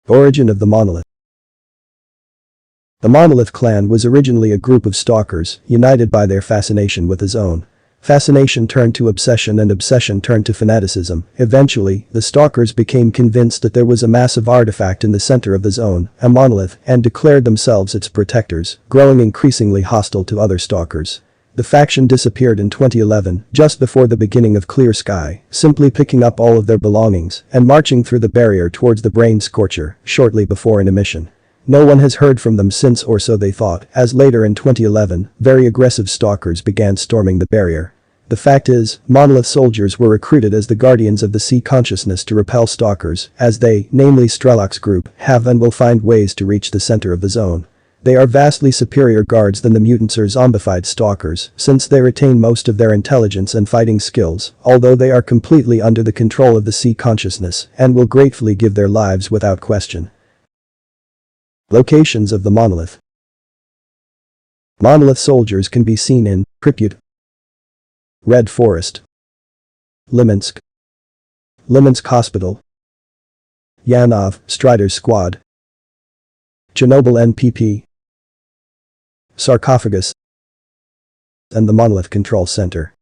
Origin of the Monolith. The Monolith clan was originally a group of stalkers, united by their fascination with the zone. Fascination turned to obsession and obsession turned to fanaticism. Eventually, the stalkers became convinced that there was a massive artifact in the center of the zone, a monolith, and declared themselves its protectors, growing increasingly hostile to other stalkers. The faction disappeared in 2011, just before the beginning of Clear Sky, simply picking up all of their belongings and marching through the barrier towards the Brain Scorcher, shortly before an emission. No one has heard from them since, or so they thought, as later in 2011, very aggressive stalkers began storming the barrier. The fact is, Monolith soldiers were recruited as the guardians of the sea consciousness to repel stalkers, as they, namely Strelok's group, have and will find ways to reach the center of the zone. They are vastly superior guards than the mutants or zombified stalkers, since they retain most of their intelligence and fighting skills, although they are completely under the control of the sea consciousness and will gratefully give their lives without question. Locations of the Monolith. Monolith soldiers can be seen in Pripyat, Red Forest, Liminsk, Liminsk Hospital, Yanov, Strider's Squad, Chernobyl NPP, Sarcophagus, and the Monolith Control Center.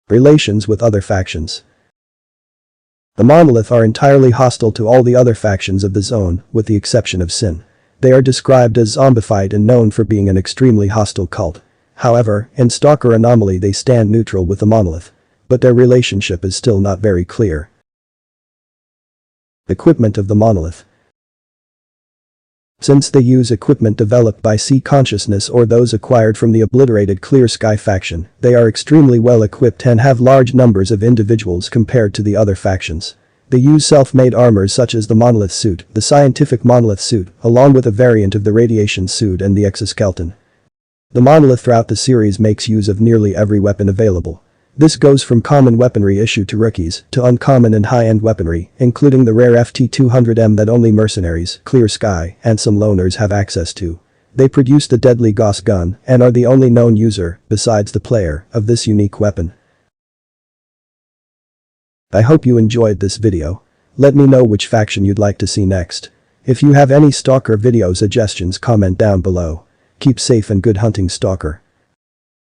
Relations with other factions. The Monolith are entirely hostile to all the other factions of the zone, with the exception of Sin. They are described as zombified and known for being an extremely hostile cult. However, in Stalker Anomaly they stand neutral with the Monolith. But their relationship is still not very clear. Equipment of the Monolith. Since they use equipment developed by Sea Consciousness or those acquired from the obliterated Clear Sky faction, they are extremely well equipped and have large numbers of individuals compared to the other factions. They use self-made armors such as the Monolith suit, the scientific Monolith suit, along with a variant of the radiation suit and the exoskeleton. The Monolith throughout the series makes use of nearly every weapon available. This goes from common weaponry issued to rookies to uncommon and high-end weaponry, including the rare FT-200M that only mercenaries, Clear Sky, and some loners have access to. They produce the deadly Gauss gun and are the only known user, besides the player, of this unique weapon. I hope you enjoyed this video. Let me know which faction you'd like to see next. If you have any Stalker video suggestions, comment down below. Keep safe and good hunting, Stalker.